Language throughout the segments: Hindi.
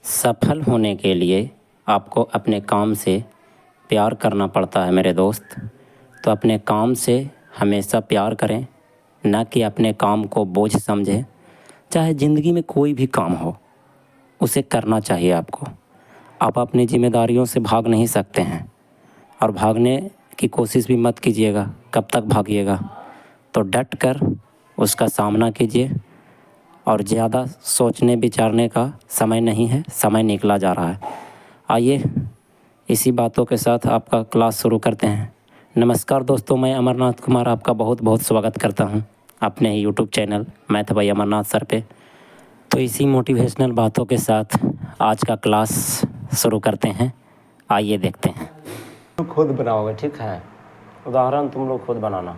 सफल होने के लिए आपको अपने काम से प्यार करना पड़ता है मेरे दोस्त। तो अपने काम से हमेशा प्यार करें, ना कि अपने काम को बोझ समझें। चाहे ज़िंदगी में कोई भी काम हो, उसे करना चाहिए आपको। आप अपनी जिम्मेदारियों से भाग नहीं सकते हैं, और भागने की कोशिश भी मत कीजिएगा। कब तक भागिएगा? तो डट कर उसका सामना कीजिए। और ज़्यादा सोचने विचारने का समय नहीं है, समय निकला जा रहा है। आइए इसी बातों के साथ आपका क्लास शुरू करते हैं। नमस्कार दोस्तों, मैं अमरनाथ कुमार आपका बहुत बहुत स्वागत करता हूं अपने ही YouTube channel math by Amarnath sir पे। तो इसी मोटिवेशनल बातों के साथ आज का क्लास शुरू करते हैं। आइए देखते हैं। खुद बनाओगे, ठीक है? उदाहरण तुम लोग खुद बनाना,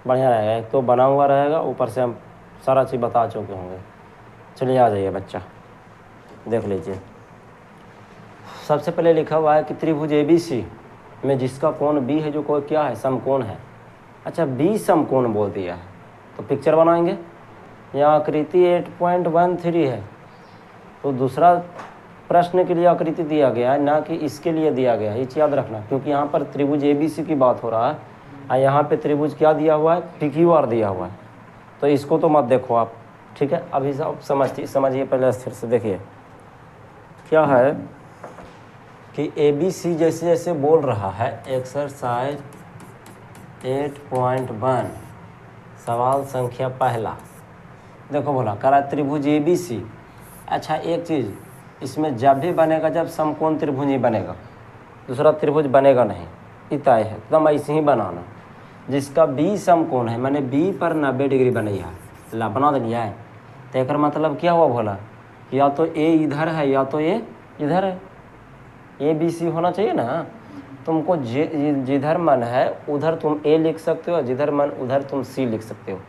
बढ़िया रहेगा। एक तो बना हुआ रहेगा, ऊपर से हम सारा चीज़ बता चुके होंगे। चलिए आ जाइए बच्चा, देख लीजिए। सबसे पहले लिखा हुआ है कि त्रिभुज ABC में जिसका कोण B है, जो कोई क्या है, समकोण है। अच्छा, B समकोण बोल दिया है, तो पिक्चर बनाएंगे। यहाँ आकृति 8.13 है, तो दूसरा प्रश्न के लिए आकृति दिया गया है, ना कि इसके लिए दिया गया है। ये याद रखना, क्योंकि यहाँ पर त्रिभुज ABC की बात हो रहा है, और यहाँ पे त्रिभुज क्या दिया हुआ है, PQR दिया हुआ है। तो इसको तो मत देखो आप, ठीक है? अभी सब समझिए पहले स्थिर से देखिए। क्या है कि ABC जैसे जैसे बोल रहा है, एक्सरसाइज 8.1 सवाल संख्या पहला। देखो बोला करा त्रिभुज ABC। अच्छा, एक चीज़ इसमें जब भी बनेगा, जब समकोण त्रिभुज ही बनेगा, दूसरा त्रिभुज बनेगा नहीं, इतना है एकदम ऐसे ही बनाना। जिसका B समकोण है, मैंने B पर 90 डिग्री बनैया ला बना दिया है। तो एक मतलब क्या हुआ बोला, या तो A इधर है या तो A इधर है। ABC होना चाहिए ना। तुमको जिधर मन है उधर तुम A लिख सकते हो, जिधर मन उधर तुम C लिख सकते हो।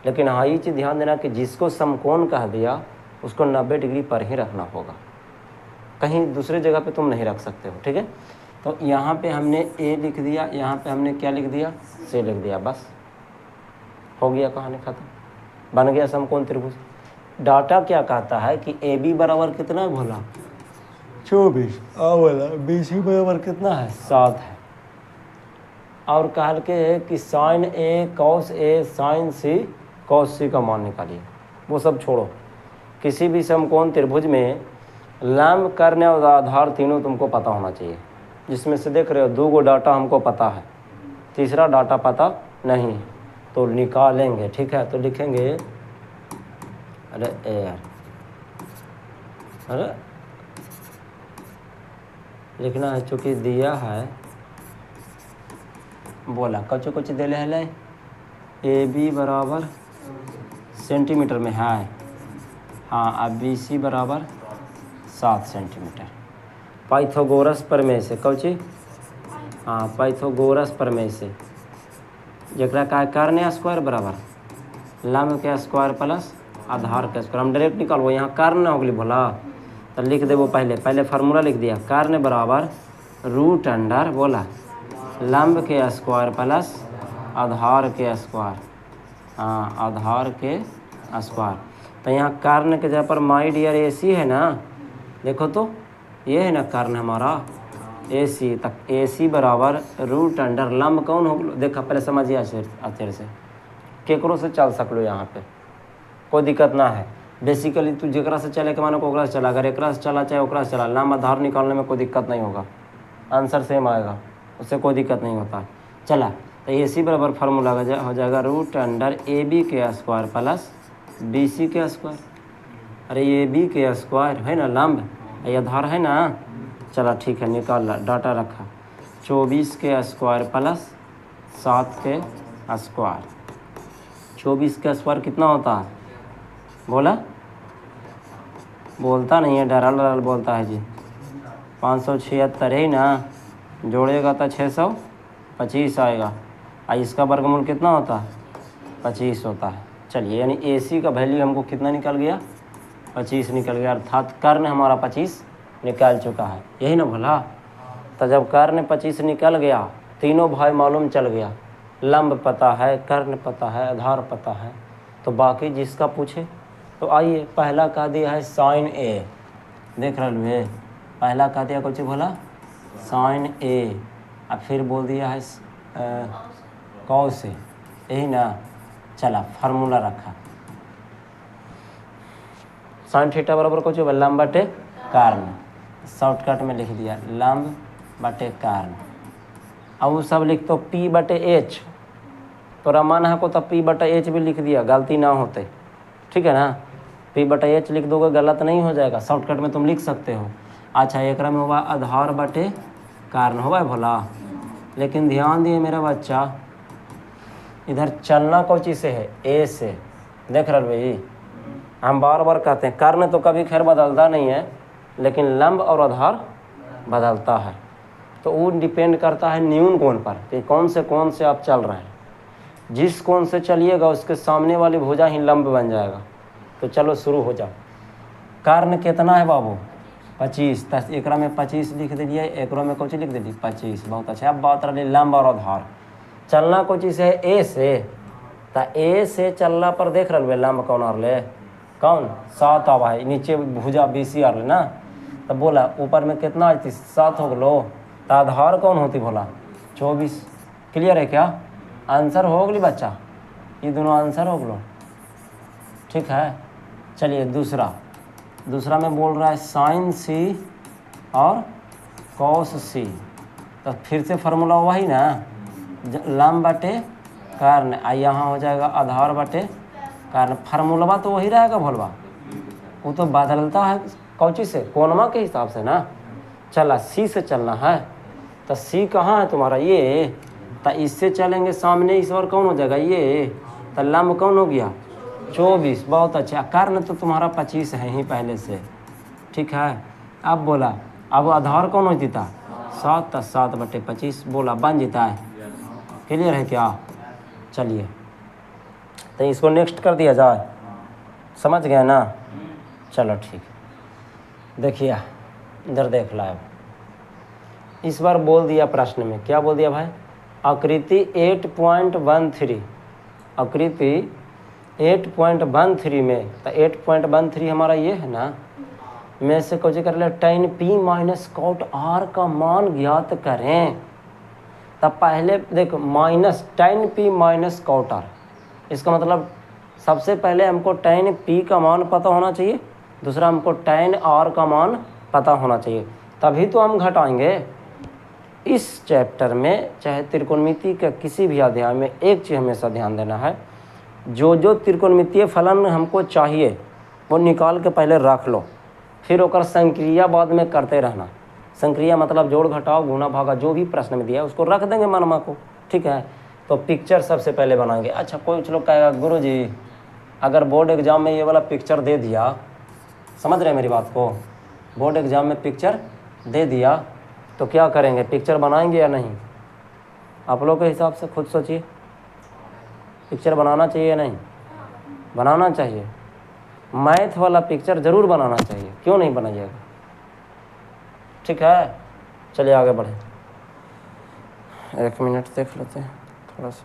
लेकिन हाँ, ये चीज़ ध्यान देना कि जिसको समकोण कह दिया उसको 90 डिग्री पर ही रखना होगा, कहीं दूसरी जगह पे तुम नहीं रख सकते हो, ठीक है? तो यहाँ पे हमने A लिख दिया, यहाँ पे हमने क्या लिख दिया, C लिख दिया, बस हो गया, कहानी खत्म, बन गया समकोण त्रिभुज। डाटा क्या कहता है कि AB बराबर कितना बोला, 24, बोला BC बराबर कितना है, 7 है। और कह के कि sine A cos A sine C cos C का मान निकालिए। वो सब छोड़ो, किसी भी समकोण त्रिभुज में लंब, कर्ण और आधार तीनों तुमको पता होना चाहिए। जिसमें से देख रहे हो 2 डाटा हमको पता है, तीसरा डाटा पता नहीं है, तो निकालेंगे, ठीक है? तो लिखेंगे, अरे यार, अरे लिखना है, चूँकि दिया है, बोला कचो कच दे ले AB बराबर सेंटीमीटर में है, हाँ, अब BC बराबर 7 सेंटीमीटर। पाइथागोरस प्रमेय से कौची, हाँ, पाइथागोरस प्रमेय से, जरा का कर्ण स्क्वायर बराबर लंब के स्क्वायर प्लस आधार के स्क्वायर। हम डायरेक्ट निकालो, यहाँ कर्ण हो गई बोला, तो लिख देवो पहले फार्मूला लिख दिया, कर्ण बराबर रूट अंडर बोला लंब के स्क्वायर प्लस आधार के स्क्वायर, हाँ, आधार के स्क्वायर। तो यहाँ कर्ण के जगह पर माई डियर AC है ना, देखो तो ये है ना कर्ण हमारा AC, तक AC बराबर रूट अंडर लंब कौन हो, देखा पहले समझिए अच्छे से, केकरो से चल सकलो, यहाँ पे कोई दिक्कत ना है। बेसिकली तू जरा से चले के मानो को ओकरा से चला, अगर एक से चला चाहे ओकरा से चला, लंब आधार निकालने में कोई दिक्कत नहीं होगा, आंसर सेम आएगा, उससे कोई दिक्कत नहीं होता। चला, तो AC बराबर फार्मूला हो जाएगा रूट अंडर AB के स्क्वायर प्लस BC के स्क्वायर। अरे AB के स्क्वायर है ना लंब, ये आधार है ना। चला ठीक है, निकाल ला, डाटा रखा, 24 के स्क्वायर प्लस 7 के स्क्वायर। 24 का स्क्वायर कितना होता है, बोला, बोलता नहीं है, डरल बोलता है जी, 576 है ना, जोड़ेगा तो 625 आएगा। और इसका वर्गमूल कितना होता है, 25 होता है। चलिए, यानी AC का वैल्यू हमको कितना निकल गया, 25 निकल गया, अर्थात कर्ण हमारा 25 निकल चुका है, यही ना भला। तो जब कर्ण 25 निकल गया, तीनों भाई मालूम चल गया, लंब पता है, कर्ण पता है, आधार पता है, तो बाकी जिसका पूछे। तो आइए, पहला कह दिया है साइन A, देख रहे हुए, पहला कह दिया कुछ बोला साइन ए, अब फिर बोल दिया है कॉस ए, यही ना। चला फार्मूला रखा, साइन थीटा बराबर कुछ लंब बटे कारण, शॉर्टकट में लिख दिया लंब बटे कारण। अब वो सब लिख तो पी बटे एच, तो मन है को तब पी बटा एच भी लिख दिया, गलती ना होते, ठीक है ना। पी बटा एच लिख दोगे गलत नहीं हो जाएगा, शॉर्टकट में तुम लिख सकते हो। अच्छा एक में हुआ आधार बटे कारण होगा भोला, लेकिन ध्यान दिए मेरा बच्चा, इधर चलना कौन चीज़ से है, ए से। देख रहे भाई, हम बार बार कहते हैं कारण तो कभी खैर बदलता नहीं है, लेकिन लंब और आधार बदलता है। तो वो डिपेंड करता है न्यून कोण पर कि कौन से आप चल रहे हैं। जिस कोण से चलिएगा उसके सामने वाली भुजा ही लंब बन जाएगा। तो चलो शुरू हो जाओ। कारण कितना है बाबू, 25, तो एक में 25 लिख दीजिए, एक में कुछ लिख दीजिए 25। बहुत अच्छा। अब बात रही लंब और आधार, चलना को चीज़ है ए से, तो ए से चलना पर देख रहे लंब कौन और ले, कौन 7 आवा है, नीचे भुजा BC आ रही ना, तो बोला ऊपर में कितना आती 7 हो गलो, तो आधार कौन होती बोला 24। क्लियर है क्या, आंसर हो गई बच्चा, ये दोनों आंसर हो गलो, ठीक है। चलिए दूसरा में बोल रहा है साइन C और कॉस C, तो फिर से फार्मूला वही ना, लंब बटे कारण, यहाँ हो जाएगा आधार बटे कारण। फार्मूला तो वही रहेगा भोलवा, वो तो बदलता है कौची से, कोणमा के हिसाब से ना। चला C से चलना है, तो C कहाँ है तुम्हारा, ये, तो इससे चलेंगे सामने, इस बार कौन हो जाएगा ये, तो लंब कौन हो गया 24। बहुत अच्छा। कारण तो तुम्हारा 25 है ही पहले से, ठीक है। अब बोला अब आधार कौन होती था 7, तो 7 बटे 25 बोला बन जाता है। क्लियर है क्या, चलिए तो इसको नेक्स्ट कर दिया जाए, समझ गए ना। चलो ठीक, देखिए इधर देख ला। इस बार बोल दिया प्रश्न में, क्या बोल दिया भाई, आकृति 8.13, आकृति 8.13 में, तो 8.13 हमारा ये है ना, में से कुछ कर ले tan P minus cot R का मान ज्ञात करें। तब पहले देखो minus tan P minus cot R, इसका मतलब सबसे पहले हमको tan P का मान पता होना चाहिए, दूसरा हमको tan R का मान पता होना चाहिए, तभी तो हम घटाएंगे। इस चैप्टर में चाहे त्रिकोणमिति का किसी भी अध्याय में एक चीज़ हमेशा ध्यान देना है, जो त्रिकोणमितीय फलन हमको चाहिए वो निकाल के पहले रख लो, फिर ओकर संक्रिया बाद में करते रहना। संक्रिया मतलब जोड़ घटाव गुणा भागा, जो भी प्रश्न में दिया है उसको रख देंगे मनमा को, ठीक है। तो पिक्चर सबसे पहले बनाएंगे। अच्छा कुछ लोग कहेगा गुरुजी अगर बोर्ड एग्जाम में ये वाला पिक्चर दे दिया, समझ रहे हैं मेरी बात को, बोर्ड एग्जाम में पिक्चर दे दिया तो क्या करेंगे, पिक्चर बनाएंगे या नहीं, आप लोग के हिसाब से खुद सोचिए। पिक्चर बनाना चाहिए या नहीं, बनाना चाहिए। मैथ वाला पिक्चर ज़रूर बनाना चाहिए, क्यों नहीं बनाइएगा, ठीक है। चलिए आगे बढ़े, 1 मिनट देख लेते हैं थोड़ा सा।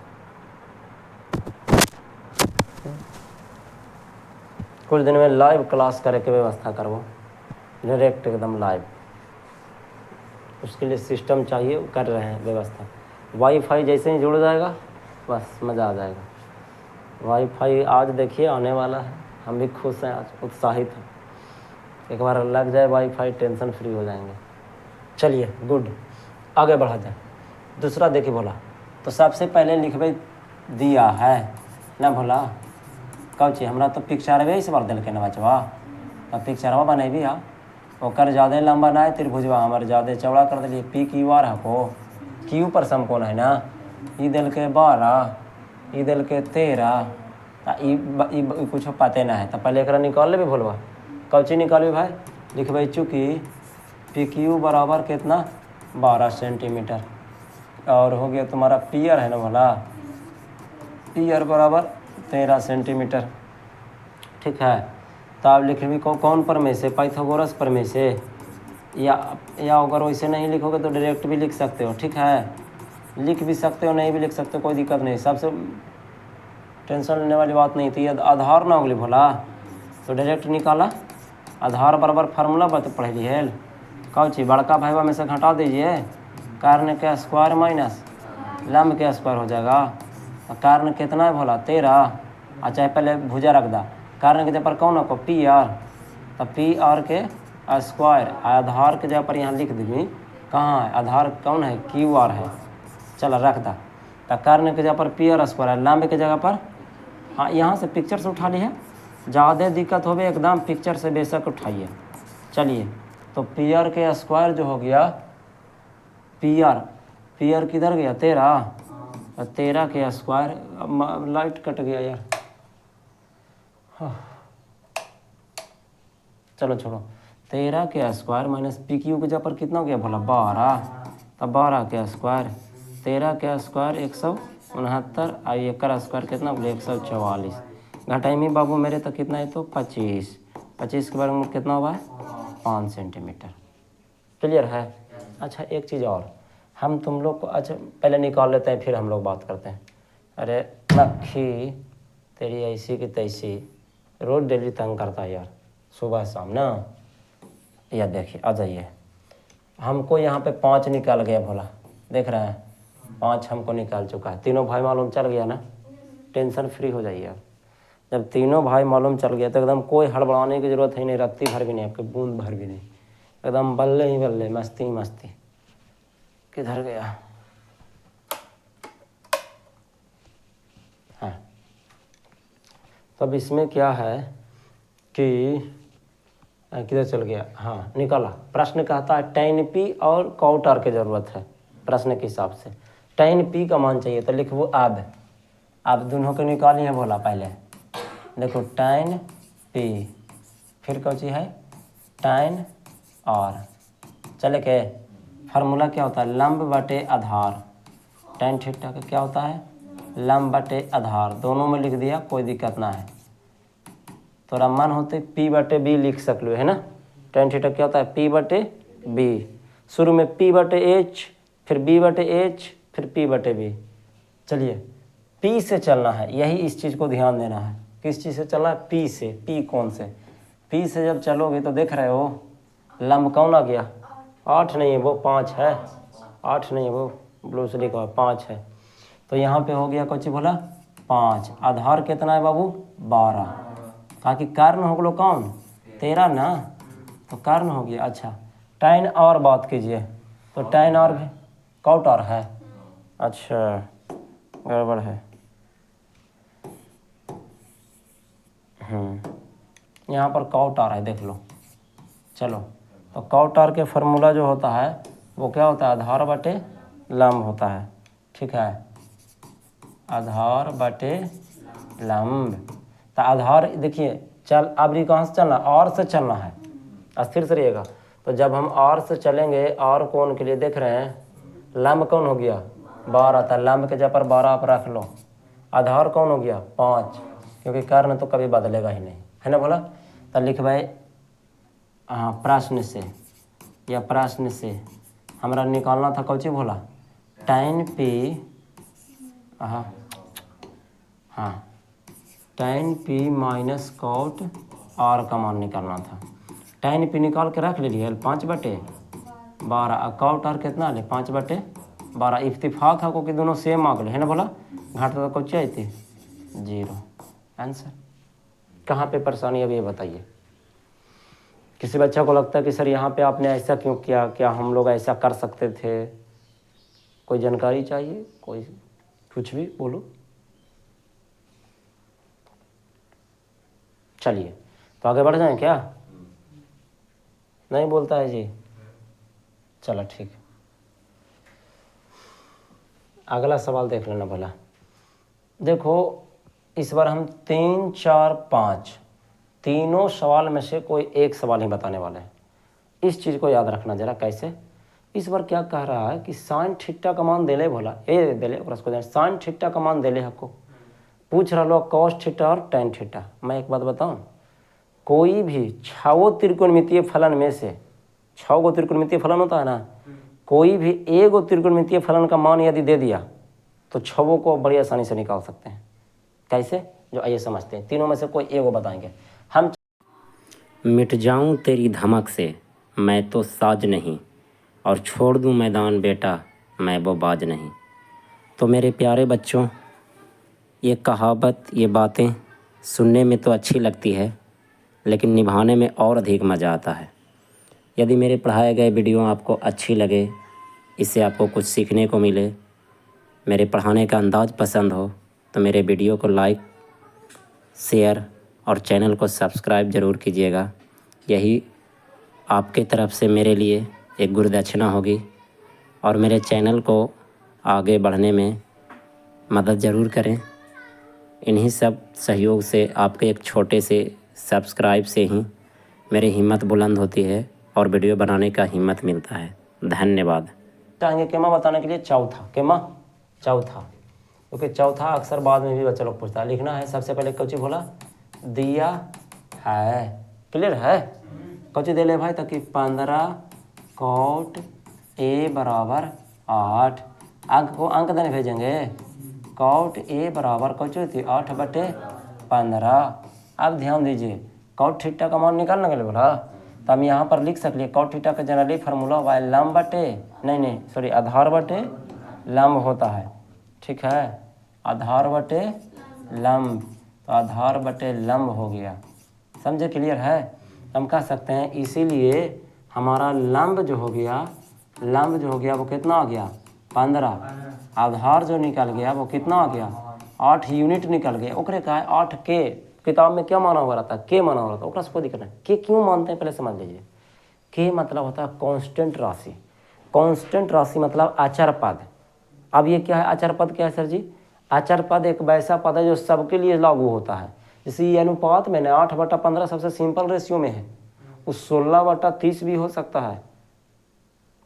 कुछ दिन में लाइव क्लास करे के व्यवस्था करवाओ, डायरेक्ट एकदम लाइव, उसके लिए सिस्टम चाहिए, कर रहे हैं व्यवस्था। वाईफाई जैसे ही जुड़ जाएगा बस मज़ा आ जाएगा। वाईफाई आज देखिए आने वाला है, हम भी खुश हैं, आज उत्साहित हैं। एक बार लग जाए वाईफाई टेंशन फ्री हो जाएंगे। चलिए गुड, आगे बढ़ा जाए। दूसरा देखिए बोला, तो सबसे पहले लिखबे दिया है ना भोला, कब चाहिए हमरा तो पिक्चरवे इस बार दिल के न बचवा, तो पिक्चरवा बनेबी हा, ओकर ज़्यादा लंबा ना है त्रिभुजवा, हमारे ज़्यादा चौड़ा कर दिलिए। PQR है को क्यू पर समकोण है ना, ई दिल के 12, ई दिल के 13, ई कुछ पते ना है, तो पहले एक निकाल लेबे भोलवा। कब चीज निकालबे भाई, लिखबे चूँकि PQ बराबर कितना 12 सेंटीमीटर, और हो गया तुम्हारा PR है ना भोला, PR बराबर 13 सेंटीमीटर, ठीक है। तो आप लिख भी कौन पर में से, पाइथागोरस पर में से, या अगर वैसे नहीं लिखोगे तो डायरेक्ट भी लिख सकते हो, ठीक है। लिख भी सकते हो, नहीं भी लिख सकते हो, कोई दिक्कत नहीं, सबसे टेंशन लेने वाली बात नहीं थी। आधार ना होगी भोला तो डायरेक्ट निकाला आधार बराबर फार्मूला पढ़ लिए कौन चीज बड़का भाईवा में से घटा दीजिए, कारण के स्क्वायर माइनस लंब के स्क्वायर हो जाएगा। तो कारण कितना है भोला 13। अच्छा पहले भुजा रख दा, कारण के जगह पर कौन हो पी आर, तो पी आर के स्क्वायर आधार के जगह पर यहाँ लिख दी कहाँ है आधार कौन है क्यू आर है। चलो रख दा, तो कारण के जगह पर पी आर स्क्वायर है, लंब के जगह पर हाँ यहाँ से पिक्चर से उठा ली है, ज़्यादा दिक्कत हो गई एकदम पिक्चर से बेशक उठाइए। चलिए तो पी आर के स्क्वायर जो हो गया पी आर किधर गया 13, 13 के स्क्वायर, लाइट कट गया यार, चलो छोड़ो, 13 के स्क्वायर माइनस पी क्यू के जगह पर कितना हो गया भला 12, तो 12 के स्क्वायर 13 के स्क्वायर 169 और एक स्क्वायर कितना बोले 144, घटाई बाबू मेरे तो कितना है तो 25, 25 के बारे में कितना हुआ है 5 सेंटीमीटर। क्लियर है। अच्छा एक चीज़ और हम तुम लोग को अच्छा पहले निकाल लेते हैं फिर हम लोग बात करते हैं। अरे नखी तेरी ऐसी की तैसी रोज डेली तंग करता है यार, सुबह शाम ना। या देखिए आ जाइए, हमको यहाँ पे 5 निकाल गया भोला, देख रहे हैं 5 हमको निकाल चुका है। तीनों भाई मालूम चल गया ना, टेंशन फ्री हो जाइए आप। जब तीनों भाई मालूम चल गया तो एकदम कोई हड़बड़ाने की ज़रूरत है नहीं, रत्ती भर भी नहीं, आपके बूंद भर भी नहीं, एकदम बल्ले ही बल्ले मस्ती मस्ती। किधर गया हाँ, तो अब इसमें क्या है कि किधर चल गया, हाँ निकाला। प्रश्न कहता है tan p और cot r की ज़रूरत है प्रश्न के हिसाब से। tan p का मान चाहिए तो लिखो अब दोनों को निकाली है बोला। पहले देखो tan p फिर कौन चीज़ है tan r, चले के फार्मूला क्या होता है लंब बटे आधार, tan थीटा का क्या होता है लंब बटे आधार, दोनों में लिख दिया कोई दिक्कत ना है। तोरा मन होते p बटे b लिख सकलो है ना। tan थीटा क्या होता है p बटे b, शुरू में p बटे h फिर b बटे h फिर p बटे b। चलिए p से चलना है, यही इस चीज़ को ध्यान देना है। किस चीज़ से चलना है p से। p कौन से p से जब चलोगे तो देख रहे हो लंब कौन आ गया 8 नहीं है वो 5 है, 8 नहीं है वो ब्लू से लिखा 5 है। तो यहाँ पे हो गया कुछ बोला 5, आधार कितना है बाबू 12, कहा कि कारण हो गलो कौन 13 ना, तो कारण हो गया। अच्छा tan और बात कीजिए तो tan और भी cot r है, अच्छा गड़बड़ है। यहाँ पर cot r है देख लो। चलो तो cot r के फार्मूला जो होता है वो क्या होता है आधार बटे लंब होता है, ठीक है आधार बटे लंब। तो आधार देखिए चल अब कहाँ से चलना और से चलना है, अस्थिर से रहिएगा। तो जब हम और से चलेंगे और कोण के लिए देख रहे हैं लंब कौन हो गया 12 था, लंब के जगह पर 12 आप रख लो, आधार कौन हो गया 5 क्योंकि कारण तो कभी बदलेगा ही नहीं है ना बोला। तो लिख भाई हाँ प्रश्न से या प्रश्न से हमारा निकालना था कौची बोला tan p हाँ tan p minus cot r का मान निकालना था। tan p निकाल के रख लीजिए 5 बटे 12 और cot r कितना ले 5 बटे 12। इत्तेफाक है को कि दोनों सेम आ गए है ना बोला, घाटा तो कौची आई थी 0 आंसर। कहाँ पे परेशानी अब ये बताइए। किसी बच्चा को लगता है कि सर यहाँ पे आपने ऐसा क्यों किया, क्या हम लोग ऐसा कर सकते थे, कोई जानकारी चाहिए, कोई कुछ भी बोलो। चलिए तो आगे बढ़ जाएं क्या, नहीं बोलता है जी, चलो ठीक। अगला सवाल देख लेना भला। देखो इस बार हम 3, 4, 5 तीनों सवाल में से कोई एक सवाल ही बताने वाले हैं। इस चीज़ को याद रखना जरा कैसे। इस बार क्या कह रहा है कि साइन थीटा का मान देले भोला, ए देले उसको साइन थीटा का मान देले हमको, पूछ रहा लो कॉस थीटा और tan थीटा। मैं एक बात बताऊं, कोई भी 6 त्रिकोणमितीय फलन में से 6 त्रिकोणमितीय फलन होता है ना, कोई भी एक त्रिकोणमितीय फलन का मान यदि दे दिया तो 6 को बड़ी आसानी से निकाल सकते हैं। कैसे जो आइए समझते हैं, तीनों में से कोई एक बताएंगे हम। मिट जाऊं तेरी धमक से मैं तो साज नहीं, और छोड़ दूं मैदान बेटा मैं वो बाज नहीं। तो मेरे प्यारे बच्चों, ये कहावत, ये बातें सुनने में तो अच्छी लगती है, लेकिन निभाने में और अधिक मज़ा आता है। यदि मेरे पढ़ाए गए वीडियो आपको अच्छी लगे, इससे आपको कुछ सीखने को मिले, मेरे पढ़ाने का अंदाज़ पसंद हो, तो मेरे वीडियो को लाइक, शेयर और चैनल को सब्सक्राइब ज़रूर कीजिएगा। यही आपके तरफ से मेरे लिए एक गुरुदक्षिणा होगी, और मेरे चैनल को आगे बढ़ने में मदद ज़रूर करें। इन्हीं सब सहयोग से, आपके एक छोटे से सब्सक्राइब से ही मेरी हिम्मत बुलंद होती है और वीडियो बनाने का हिम्मत मिलता है। धन्यवाद। चाहेंगे केमा बताने के लिए चौथा, केमा चौथा, क्योंकि चौथा अक्सर बाद में भी बच्चा लोग पूछता है। लिखना है सबसे पहले कौची बोला, दिया है, क्लियर है। कौची दे ले भाई, ताकि 15 कौट ए बराबर 8। अंक को अंक देने भेजेंगे। कौट ए बराबर कौची होती 8/15। अब ध्यान दीजिए, कौट थीटा का मान निकालने के लिए बोला, तो हम यहाँ पर लिख सकते कौट थीटा का जनरली फार्मूला हुआ है लंब बटे, नहीं सॉरी, आधार बटे लंब होता है, ठीक है, आधार बटे लंब। तो आधार बटे लंब हो गया, समझे, क्लियर है। हम कह सकते हैं इसीलिए हमारा लंब जो हो गया वो कितना आ गया 15। आधार जो निकल गया वो कितना आ गया 8 यूनिट निकल गया। ओकरे का है 8 के, किताब में क्या माना हुआ रहता है, के माना हुआ रहता है। ओकरा से कोई दिक्कत नहीं। के क्यों मानते हैं पहले समझ लीजिए। के मतलब होता है कांस्टेंट राशि। कांस्टेंट राशि मतलब अचर पद। अब ये क्या है, अचर पद क्या है सर जी? अचर पद एक वैसा पद है जो सबके लिए लागू होता है। जैसे ये अनुपात में ना 8/15 सबसे सिंपल रेशियो में है, उस 16/30 भी हो सकता है।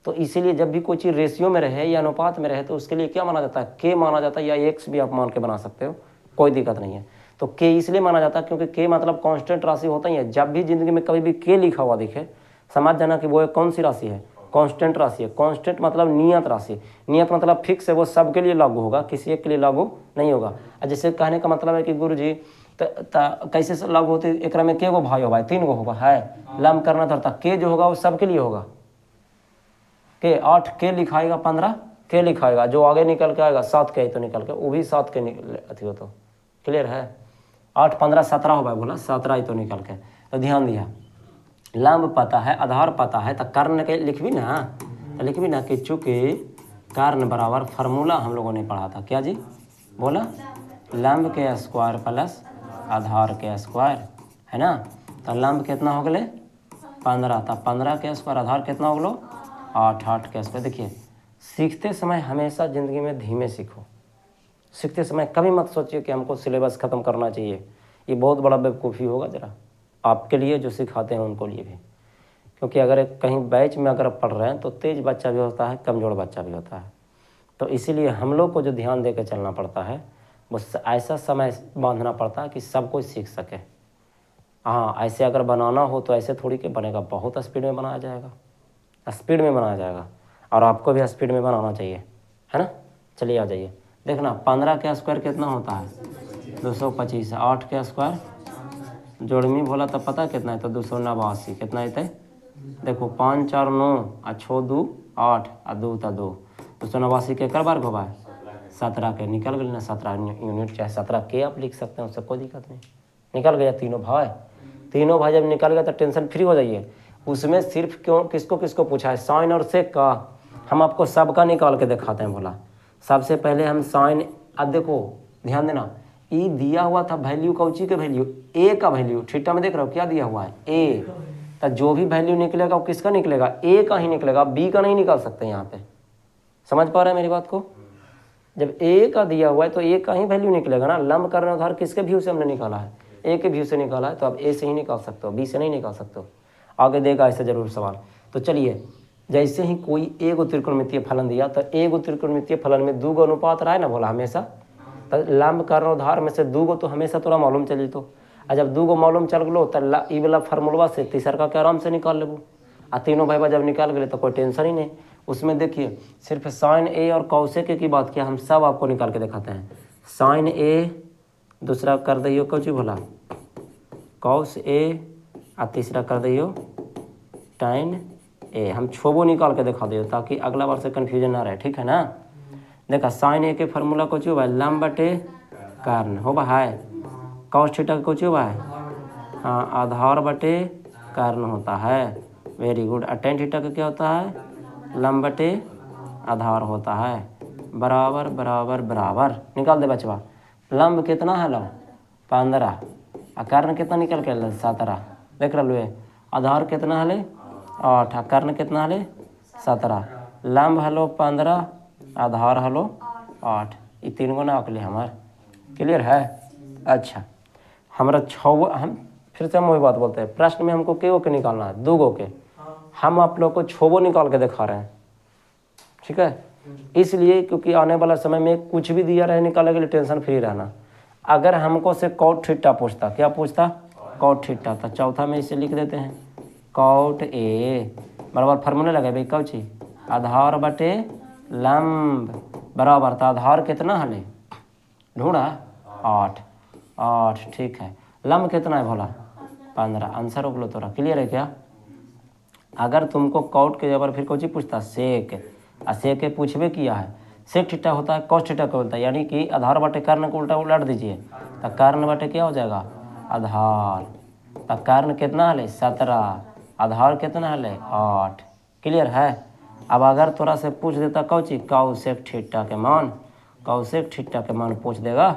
तो इसीलिए जब भी कोई चीज़ रेशियो में रहे या अनुपात में रहे तो उसके लिए क्या माना जाता है, के माना जाता है, या एक्स भी आप मान के बना सकते हो, कोई दिक्कत नहीं है। तो के इसलिए माना जाता है क्योंकि के मतलब कांस्टेंट राशि होता ही है। जब भी जिंदगी में कभी भी के लिखा हुआ दिखे, समझ जाना कि वो एक कौन सी राशि है, कांस्टेंट राशि है। कांस्टेंट मतलब नियत राशि, नियत मतलब फिक्स है, वो सबके लिए लागू होगा, किसी एक के लिए लागू नहीं होगा। जैसे कहने का मतलब है कि गुरु जी कैसे लागू होते, एक में के गो भाई हो, भाई 3 गो होगा, है लम करना धरता, के जो होगा वो सबके लिए होगा। के 8 के लिखाएगा, 15 के लिखाएगा, जो आगे निकल के आएगा 7 के तो निकल के, वो भी 7 के अथी हो, तो क्लियर है। 8 15 17 हो भाई, बोला 17 ही तो निकल के। तो ध्यान दिया, लंब पता है, आधार पता है, तो कर्ण के लिखबी ना कि चूंकि कर्ण बराबर फार्मूला हम लोगों ने पढ़ा था, क्या जी बोला, लंब के स्क्वायर प्लस आधार के स्क्वायर, है ना। तो लंब कितना हो गए 15, तो 15 के स्क्वायर, आधार कितना हो गलो 8 के स्क्वायर। देखिए, सीखते समय हमेशा ज़िंदगी में धीमे सीखो। सीखते समय कभी मत सोचिए कि हमको सिलेबस ख़त्म करना चाहिए, ये बहुत बड़ा बेवकूफ़ी होगा जरा आपके लिए, जो सिखाते हैं उनको लिए भी। क्योंकि अगर कहीं बैच में अगर पढ़ रहे हैं तो तेज़ बच्चा भी होता है, कमज़ोर बच्चा भी होता है। तो इसीलिए हम लोग को जो ध्यान दे कर चलना पड़ता है, वो ऐसा समय बांधना पड़ता है कि सब कोई सीख सके। हाँ, ऐसे अगर बनाना हो तो ऐसे थोड़ी के बनेगा, बहुत स्पीड में बनाया जाएगा, स्पीड में बनाया जाएगा, और आपको भी स्पीड में बनाना चाहिए, है ना। चलिए आ जाइए, देखना 15 के स्क्वायर कितना होता है 225, 8 के स्क्वायर जोड़मी बोला तो पता कितना है, तो 289, कितना है, देखो 5 4 9 और 6 2 8 और 2 तो 2, 289 के कर बार घोबा है 17 के, निकल गए ना 17 यूनिट, चाहे 17 के आप लिख सकते हैं, उससे कोई दिक्कत नहीं। निकल गया तीनों भाई जब निकल गया तो टेंशन फ्री हो जाइए। उसमें सिर्फ क्यों किसको किसको पूछा है, साइन और सेक का, हम आपको सबका निकाल के दिखाते हैं। बोला सबसे पहले हम साइन, अब देखो ध्यान देना, ई दिया हुआ था वैल्यू, कौची के वैल्यू, ए का वैल्यू, थीटा में देख रहे हो क्या दिया हुआ है ए, तो जो भी वैल्यू निकलेगा वो किसका निकलेगा, ए का ही निकलेगा, बी का नहीं निकाल सकते। यहाँ पे समझ पा रहे हैं मेरी बात को। जब ए का दिया हुआ है तो ए का ही वैल्यू निकलेगा ना। लंब करना उधार किसके व्यू से हमने निकाला है, ए के व्यू से निकाला है, तो आप ए से ही निकाल सकते हो, बी से नहीं निकाल सकते हो। आगे देगा ऐसे जरूर सवाल। तो चलिए, जैसे ही कोई एक त्रिकोणमितीय फलन दिया, तो एक त्रिकोणमितीय फलन में 2 अनुपात रहा है ना, बोला हमेशा, तो लंब कर्णोधार में से 2 तो हमेशा थोड़ा मालूम चली। तो जब 2 मालूम चल गलो तो ई वाला फार्मूलवा से तीसर का क्या आराम से निकाल लेबू। आ तीनों भाई जब निकाल गए तो कोई टेंशन ही नहीं। उसमें देखिए सिर्फ साइन ए और कौशेक की बात किया, हम सब आपको निकाल के दिखाते हैं। साइन ए, दूसरा कर दियो कौची भला, कौस ए और तीसरा कर दियो tan a। हम छोबो निकाल के दिखा दियो ताकि अगला बार से कन्फ्यूजन ना रहे, ठीक है ना। देखा साइन ए के फार्मूला कुछ हुआ है लंब बटे कर्ण हो है, कॉस थीटा कुछ हुआ है हाँ आधार बटे कर्ण होता है, वेरी गुड। और टेन थीटा का क्या होता है लंब बटे आधार होता है, बराबर बराबर बराबर। निकाल दे बचवा, लंब कितना है लो 15 और कर्ण कितना निकल के 17, देख रहा है। आधार कितना है 8 और कर्ण कितना है 17, लंब हलो 15 आधार हलो 8, ये 3 गो ना अकले हमार क्लियर है। अच्छा हमारा 6 हम फिर से हम वही बात बोलते हैं, प्रश्न में हमको के के निकालना है 2 गो के, हम आप लोग को 6 गो निकाल के दिखा रहे हैं, ठीक है। इसलिए क्योंकि आने वाला समय में कुछ भी दिया रहे निकालने के लिए टेंशन फ्री रहना। अगर हमको से कॉट थीटा पूछता, क्या पूछता कॉट थीटा, तो चौथा में इसे लिख देते हैं कॉट ए बराबर फार्मूला लगे भाई कौची आधार बटे लंब बराबर, तो आधार कितना हले ढूंढा 8, ठीक है। लंब कितना है भोला 15, आंसर रोक लो तोरा, क्लियर है क्या। अगर तुमको कॉट के जबर फिर कोची पूछता सेक, और सेक के पूछबे किया है, सेक थीटा होता है कॉस थीटा का बोलता है, यानी कि आधार बटे कर्ण को उल्टा उलट दीजिए तो कर्ण बटे क्या हो जाएगा आधार, तो कर्ण कितना हले 17, आधार कितना हले 8, क्लियर है। अब अगर तोरा से पूछ देता कौची कौसेक थीटा के मान, कौसेक थीटा के मान पूछ देगा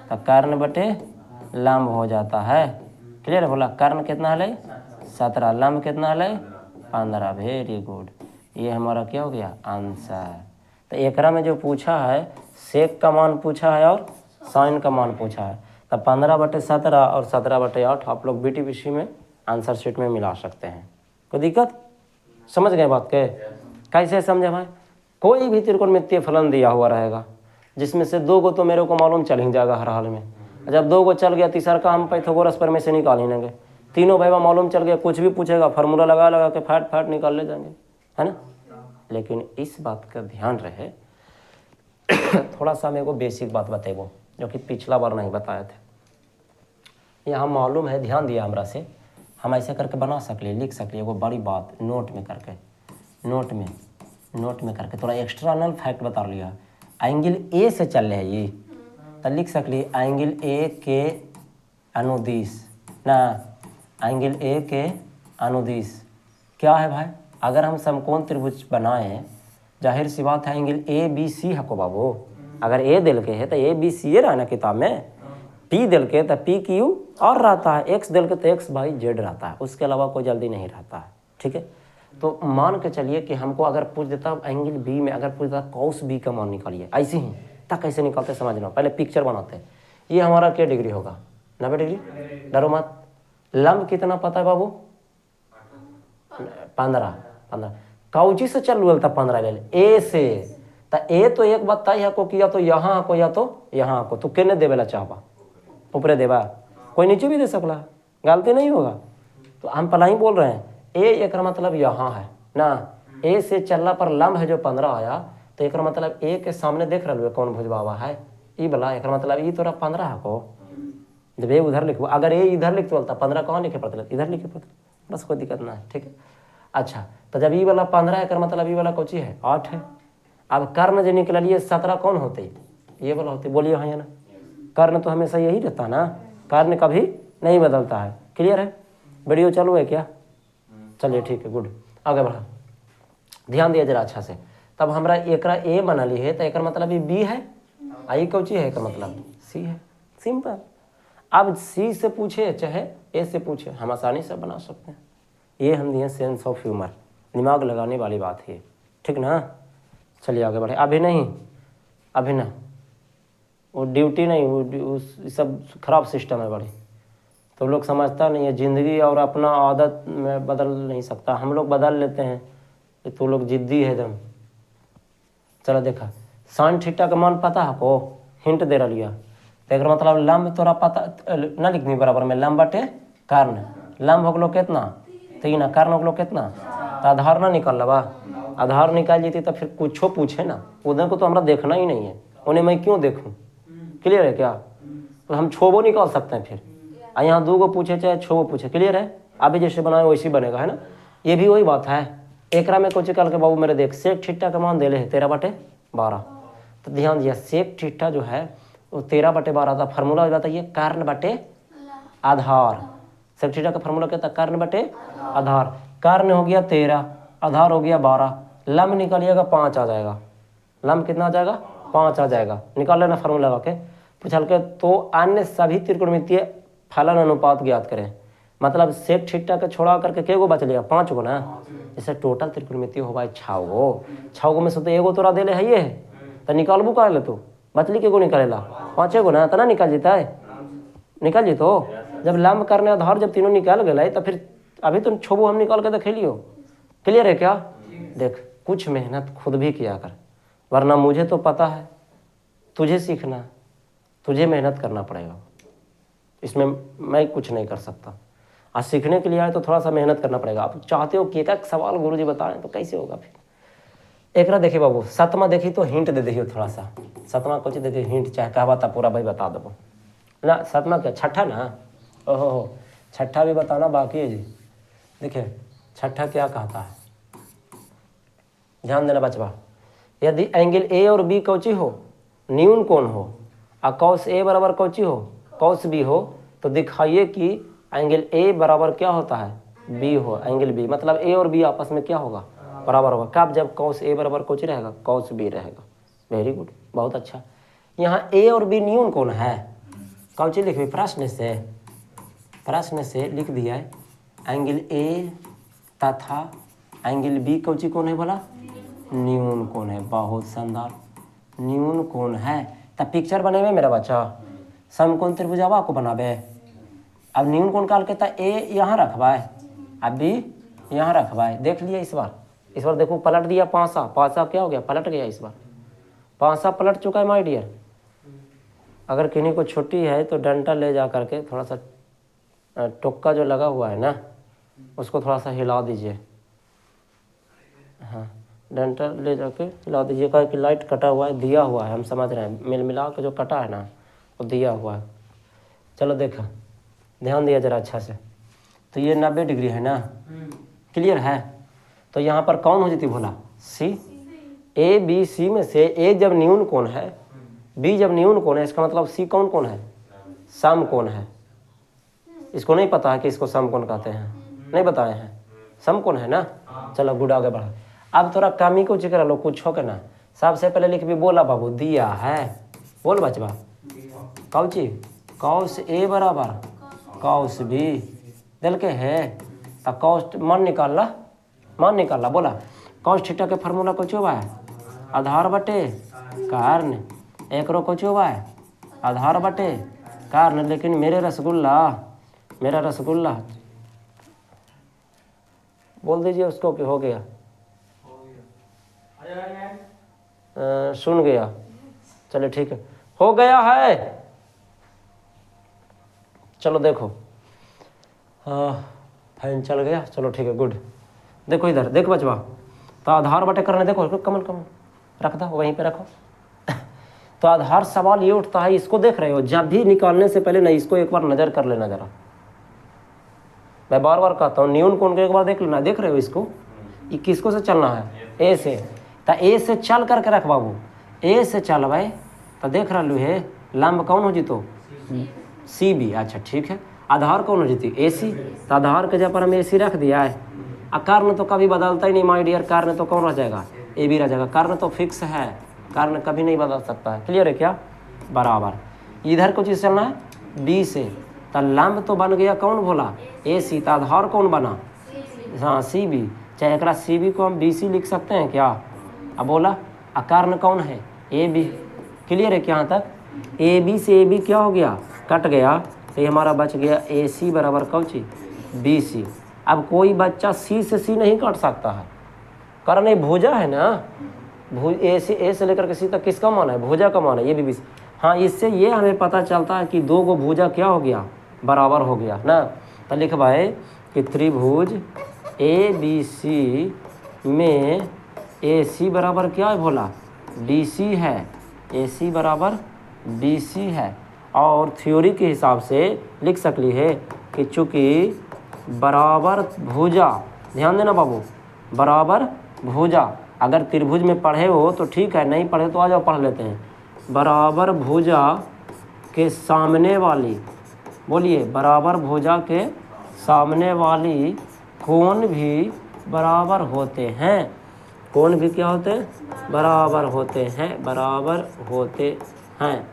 तो कर्ण बटे लंब हो जाता है, क्लियर बोला। कर्ण कितना हले 17, लंब कितना हले 15, वेरी गुड। ये हमारा क्या हो गया आंसर। तो एकरा में जो पूछा है सेक का मान पूछा है और साइन का मान पूछा है, तो 15/17 और 17/8 आप लोग BTPC में आंसर शीट में मिला सकते हैं। कोई दिक्कत, समझ गए बात के। कैसे समझे भाई, कोई भी त्रिकोणमितीय फलन दिया हुआ रहेगा जिसमें से 2 गो तो मेरे को मालूम चल ही जाएगा हर हाल में, जब 2 गो चल गया तीसरा का हम पाइथागोरस पर में से निकाल ही लेंगे, तीनों भाई मालूम चल गया, कुछ भी पूछेगा फार्मूला लगा लगा के फैट फैट निकाल ले जाएंगे, है ना। लेकिन इस बात का ध्यान रहे थोड़ा सा मेरे को बेसिक बात बताएगो जो कि पिछला बार नहीं बताए थे। यहाँ मालूम है, ध्यान दिया हमरा से, हम ऐसे करके बना सकले लिख सकले वो बड़ी बात नोट में करके, नोट में करके थोड़ा एक्स्ट्रानल फैक्ट बता लिया। एंगल ए से चल रहे है ये, तो लिख सकली एंगल ए के अनुदिश ना, एंगल ए के अनुदिश क्या है भाई। अगर हम समकोण त्रिभुज बनाए, जाहिर सी बात है एंगल ABC है को बाबू, अगर ए दिल के है तो ABC रहा ना किताब में, P दिल के तो PQ और रहता है, X दिल के तो XYZ रहता है, उसके अलावा कोई जल्दी नहीं रहता है, ठीक है। तो मान के चलिए कि हमको अगर पूछ देता एंगल B में, अगर पूछ देता कॉस B का मान निकालिए, ऐसे ही तक कैसे निकालते समझना, पहले पिक्चर बनाते हैं। ये हमारा क्या डिग्री होगा 90 डिग्री, डरो मत। लंब कितना पता है बाबू 15, कौची से चल रहा था 15 ले ए से, तो ए तो एक बात तय है को किया तो यहाँ को या तो यहाँ को, तो केने देवेला चाहबा ऊपरे देवा, कोई नीचे भी दे सकला, गलती नहीं होगा। तो हम पहला ही बोल रहे हैं ए एक मतलब यहाँ है ना, ए से चलना पर लंब है जो 15 आया, तो एक मतलब ए के सामने देख रहे कौन भुजबावा है ई बला, एक मतलब ई तोरा 15 है को, जब ए उधर लिखो, अगर ए इधर लिख बोलता 15 कहाँ लिखे पड़ता, इधर लिखे पड़ता, बस कोई दिक्कत ना है, ठीक है। अच्छा तो जब ई वाला 15 है मतलब ई वाला कौची है 8 है। अब कर्ण जो निकलिए 17 कौन होते, ये वाला होते, बोलिए हाँ या ना। कर्ण तो हमेशा यही रहता ना, कर्ण कभी नहीं बदलता है, क्लियर है। वीडियो चालू है क्या, चलिए ठीक है गुड, आगे बढ़ा, ध्यान दिया जरा अच्छा से। तब हमरा एकरा ए बना ली है तो एक मतलब ये बी है, आई कौची है एक मतलब सी है, सिंपल। अब सी से पूछे चाहे ए से पूछे हम आसानी से बना सकते हैं, ये हम दिए सेंस ऑफ ह्यूमर, दिमाग लगाने वाली बात है, ठीक ना। चलिए आगे बढ़े, अभी ना वो ड्यूटी नहीं, वो सब खराब सिस्टम है बड़ी, तो लोग समझता नहीं है, ज़िंदगी और अपना आदत में बदल नहीं सकता, हम लोग बदल लेते हैं, तो लोग जिद्दी है एकदम। चलो देखा साइन थीटा का मान पता है को, हिंट दे रहा, तो मतलब लंब तोरा पता ना लिखनी बराबर में, लंब बटे कर्ण, लंब हो गलो कितना 3, कर्ण हो गलो कितना, तो आधार ना निकल लबा, आधार निकाल जीती तो फिर कुछो पूछे ना, उधर को तो हमरा देखना ही नहीं है, उन्हें मैं क्यों देखूँ, क्लियर है क्या। तो हम 6 निकाल सकते हैं फिर, यहाँ 2 गो पूछे चाहे 6 पूछे, क्लियर है। अभी जैसे बनाए वैसे बनेगा, है ना। ये भी वही बात है। एकरा में कुछ कल के बाबू मेरे देख सेक ठीठा का मान दे ले 13/12। तो ध्यान दिया, सेक ठीठा जो है वो 13/12 था। फार्मूला बताइए, कर्ण बटे आधार। सेक ठीठा का फार्मूला क्या था? कर्ण बटे आधार। कर्ण हो गया 13, आधार हो गया 12, लंब निकालिएगा 5 आ जाएगा। लंब कितना आ जाएगा? 5 आ जाएगा। निकाल लेना फार्मूला लगा के। पूछल के तो अन्य सभी त्रिकोणमितीय फलन अनुपात ज्ञात करें। मतलब सेक ठीठा के छोड़ा करके के गो बच लिया? 5 गो ना। जैसे टोटल त्रिकोणमितीय हो भाई 6 गो, 6 गो में से तो एगो तोरा दे ले है ये, तो निकालबू का ले तू? बचली के गो निकालेला? 5 गो ना, तना निकाल जीता है, निकाल जी। तो जब लंब करने आधार जब तीनों निकाल गए तो फिर अभी तो 6 गो हम निकाल के देख लियो। क्लियर है क्या? देख, कुछ मेहनत खुद भी किया कर, वरना मुझे तो पता है तुझे सीखना है, तुझे मेहनत करना पड़ेगा। इसमें मैं कुछ नहीं कर सकता। आज सीखने के लिए आए तो थोड़ा सा मेहनत करना पड़ेगा। आप चाहते हो कि एक सवाल गुरुजी बता रहे हैं तो कैसे होगा फिर। एक देखिए बाबू, 7वां देखी तो हिंट दे देखिए थोड़ा सा। 7वां कुछ देखिए हिंट, चाहे कहवा था पूरा भाई बता दो ना। 7वां क्या? छठा ना? ओहो, छठा भी बताना बाकी है जी। देखिए छठा क्या कहता है, ध्यान देना बचवा। यदि एंगल ए और बी कौची हो, न्यून कोण हो, और कॉस ए बराबर कौची हो, कॉस बी हो, तो दिखाइए कि एंगल ए बराबर क्या होता है? बी हो। एंगल बी मतलब ए और बी आपस में क्या होगा? बराबर होगा। कब? जब कॉस ए बराबर कौची रहेगा? कॉस बी रहेगा। वेरी गुड, बहुत अच्छा। यहाँ ए और बी न्यून कोण है, कौची लिखी? प्रश्न से लिख दिया है एंगल ए तथा एंगल बी कौची कोण है बोला? न्यून कोण है। बहुत शानदार, न्यून कोण है। तब पिक्चर बनेबे मेरा बच्चा, समकोण त्रिभुजावा को बनाबे। अब न्यून कोण काल के ए यहाँ रखवाए, अब बी यहाँ रखवाए। देख लिया इस बार देखो पलट दिया पासा क्या हो गया? पलट गया। इस बार पासा पलट चुका है माय डियर। अगर किन्हीं को छुट्टी है तो डंडा ले जा करके थोड़ा सा टोक्का जो लगा हुआ है ना उसको थोड़ा सा हिला दीजिए। हाँ, डंडा ले जाके हिला दीजिए, कहा कि लाइट कटा हुआ है, दिया हुआ है, हम समझ रहे हैं, मिला के जो कटा है ना वो दिया हुआ है। चलो देखो, ध्यान दिया जरा अच्छा से। तो ये 90 डिग्री है ना, क्लियर है। तो यहाँ पर कौन हो जाती भोला? सी। ए बी सी में से ए जब न्यून कोण है, बी जब न्यून कोण है, इसका मतलब सी कौन कोण है? सम कोण है। इसको नहीं पता है कि इसको सम कोण कहते हैं? नहीं बताए हैं, सम कोण है ना। चलो गुड, आगे बढ़ा। अब थोड़ा कमी को जिक्र लो, कुछ हो के ना। सबसे पहले लिख भी बोला बाबू, दिया है। बोल बचवा, कौची? कॉस ए बराबर कॉस बी दिल के है। तो कॉस मान निकाल ला। बोला कॉस थीटा के फार्मूला कुछ हुआ है? आधार बटे कर्ण। एक रो कुछ हुआ है? आधार बटे कर्ण। लेकिन मेरा रसगुल्ला बोल दीजिए उसको कि हो गया, सुन गया। चलो ठीक है, हो गया है। चलो देखो, फैन चल गया। चलो ठीक है, गुड। देखो इधर देख बचवा, तो आधार बटे करने देखो, कमल रख दो वहीं पे रखो। तो आधार सवाल ये उठता है, इसको देख रहे हो, जब भी निकालने से पहले ना इसको एक बार नजर कर लेना जरा। मैं बार बार कहता हूँ न्यून कोण को एक बार देख लेना। देख रहे हो इसको, ये किसको से चलना है? ए से। तो ए से चल करके रख बाबू, ए से चल भाई। तो देख रहा लू है लंब कौन हो जीतो? C B. अच्छा ठीक है, आधार कौन हो जीती? ए सी। तो आधार के जगह पर हम ए सी रख दिया है। कर्ण तो कभी बदलता ही नहीं माय डियर, कर्ण तो कौन रह जाएगा? ए बी रह जाएगा। कर्ण तो फिक्स है, कर्ण कभी नहीं बदल सकता है। क्लियर है क्या? बराबर। इधर को चीज़ चलना है बी से। तो लंब तो बन गया कौन भोला? ए सी। तो आधार कौन बना? हाँ सी बी। चाहे एक सी बी को हम बी सी लिख सकते हैं क्या? अब बोला कर्ण कौन है? A B. क्लियर है क्या? यहाँ तक ए बी से ए बी क्या हो गया? कट गया। तो ये हमारा बच गया ए सी बराबर कौन सी? B C. अब कोई बच्चा सी से सी नहीं काट सकता है, कारण ये भुजा है ना। ए से लेकर के सी तक किसका मान है? भुजा का मान है। ये भी हाँ, इससे ये हमें पता चलता है कि दो गो भुजा क्या हो गया? बराबर हो गया ना। तो लिख भाई कि त्रिभुज ए बी सी में ए सी बराबर क्या है भोला? बी सी है। ए सी बराबर बी सी है। और थ्योरी के हिसाब से लिख सकली है कि चूँकि बराबर भुजा, ध्यान देना बाबू, बराबर भुजा। अगर त्रिभुज में पढ़े हो तो ठीक है, नहीं पढ़े तो आ जाओ पढ़ लेते हैं। बराबर भुजा के सामने वाली, बोलिए, बराबर भुजा के सामने वाली कोण भी बराबर होते हैं। कोण भी क्या होते हैं? बराबर होते हैं, बराबर होते हैं।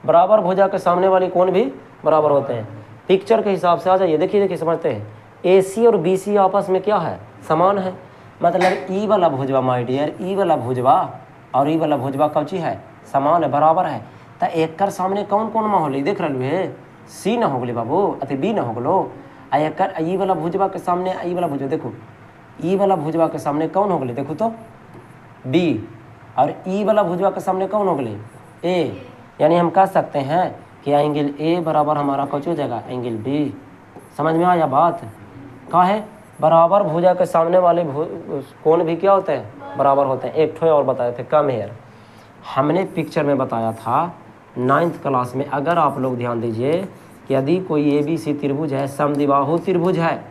बराबर भुजा के सामने वाली कोण भी बराबर होते हैं। पिक्चर के हिसाब से आ जाइए, देखिए देखिए समझते हैं। AC और BC आपस में क्या है? समान है। मतलब ई वाला भुजवा माय डियर, ई वाला भुजवा और ई वाला भुजवा कौची है? समान है, बराबर है। तो एक कर सामने कौन कौन में होली देख रहे है? C ना हो गली बाबू, अति B ना हो गलो। आ एक कर ई वाला भुजवा के सामने ई वाला भुजवा, देखो ई वाला भुजवा के सामने कौन हो गली? देखो तो B, और ई वाला भुजवा के सामने कौन हो गली? A। यानी हम कह सकते हैं कि एंगल A बराबर हमारा कौच हो जाएगा? Angle B। समझ में आया बात? कहा है बराबर भुजा के सामने वाले कोण भी क्या होते हैं? बराबर होते हैं। एक ठो और बताए थे, कम हेयर, हमने पिक्चर में बताया था 9th क्लास में। अगर आप लोग ध्यान दीजिए कि यदि कोई ABC त्रिभुज है, समद्विबाहु त्रिभुज है,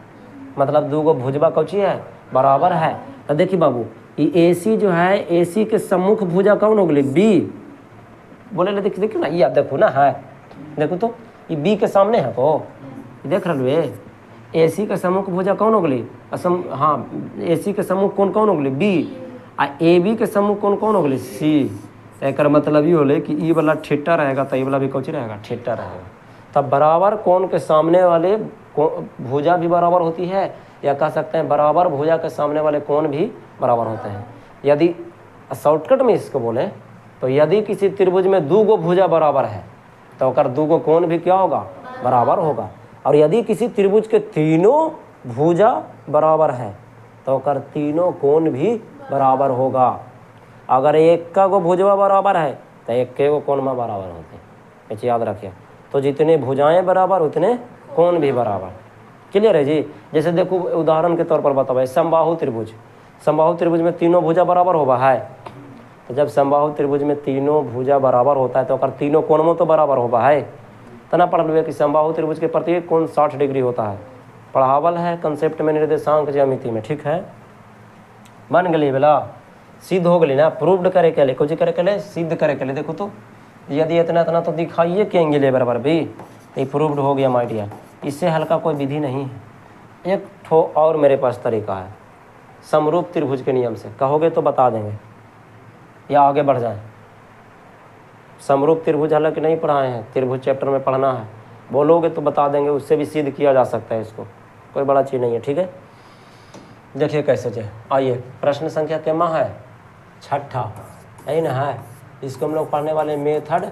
मतलब दो गो भुजवा कौची है? बराबर है। तो देखिए बाबू, ये AC जो है, AC के सम्मुख भुजा कौन हो गई? B। बोले देखिए ना, ये देखो ना है, देखो तो ये B के सामने है को, देख रहे हो? AC के सम्मुख भुजा कौन हो गई? हाँ, AC के सम्मुख कौन कौन हो गई? B। आ AB के सम्मुख कौन कौन हो गई? C। तो एक मतलब ये होले कि ई वाला ठेठा रहेगा तो ई वाला भी कौची रहेगा? ठेठा रहेगा। तब बराबर कोण के सामने वाले भुजा भी बराबर होती है, या कह सकते हैं बराबर भुजा के सामने वाले कोण भी बराबर होते हैं। यदि शॉर्टकट में इसको बोले तो यदि किसी त्रिभुज में दो गो भुजा बराबर है तो अगर दो गो कोण भी क्या होगा? बराबर होगा। और यदि किसी त्रिभुज के तीनों भुजा बराबर है तो अगर तीनों कोण भी बराबर होगा। अगर एक का गो भुजवा बराबर है तो एक के गो कोण में बराबर होते हैं, याद रखिए। तो जितने भुजाएं बराबर उतने कोण भी बराबर। क्लियर है जी? जैसे देखो उदाहरण के तौर पर बताओ, समबाहु त्रिभुज, समबाहु त्रिभुज में तीनों भुजा बराबर होगा है। तो जब समबाहु त्रिभुज में तीनों भुजा बराबर होता है तो अगर तीनों कोण में तो बराबर होगा है। तना पढ़ लो कि समबाहु त्रिभुज के प्रत्येक कोण 60 डिग्री होता है। पढ़ावल है कंसेप्ट में, निर्देशांक ज्यामिति में, ठीक है? बन गई बेला, सिद्ध हो गई ना, प्रूव्ड करे के लिए, कुछ करे के लिए, सिद्ध करे के लिए। देखो तो यदि इतना इतना तो दिखाइए कि एंगल बराबर भी, ये प्रूव्ड हो गया माय डियर। इससे हल्का कोई विधि नहीं है। एक ठो और मेरे पास तरीका है, समरूप त्रिभुज के नियम से। कहोगे तो बता देंगे या आगे बढ़ जाए। समरूप त्रिभुज हालांकि नहीं पढ़ाए हैं, त्रिभुज चैप्टर में पढ़ना है, बोलोगे तो बता देंगे, उससे भी सिद्ध किया जा सकता है इसको, कोई बड़ा चीज़ नहीं है। ठीक है, देखिए कैसे जाए। आइए, प्रश्न संख्या केमा है? 6ठा, यही ना है। इसको हम लोग पढ़ने वाले मेथड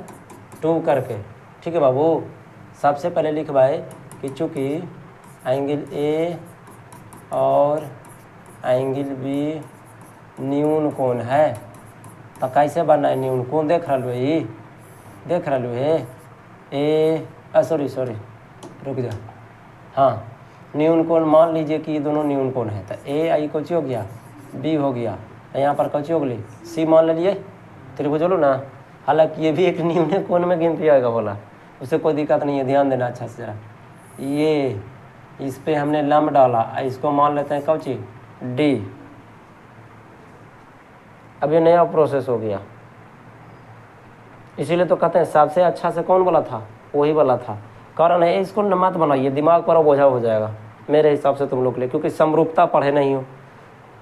2 करके। ठीक है बाबू, सबसे पहले लिखवाए कि चूँकि एंगल A और एंगल B न्यून कोण है तो कैसे बनना है न्यून कोण? देख रहा है, देख रहा है सॉरी रुक जा। हाँ, न्यून कोण मान लीजिए कि ये दोनों न्यून कोण है तो A आई कौची हो गया? B हो गया। यहाँ पर कौची हो गई? C मान लीजिए, त्रिभुज बोलो ना। हालांकि ये भी एक न्यून कोण में गिनती आएगा, बोला, उससे कोई दिक्कत नहीं है, ध्यान देना अच्छा से जरा। ये इस पे हमने लंब डाला, इसको मान लेते हैं कौची? D। अब ये नया प्रोसेस हो गया, इसीलिए तो कहते हैं सबसे अच्छा से कौन वाला था? वही वाला था। कारण है इसको मत बनाइए, दिमाग पर बोझा हो जाएगा मेरे हिसाब से तुम लोग के लिए, क्योंकि समरूपता पढ़े नहीं हो।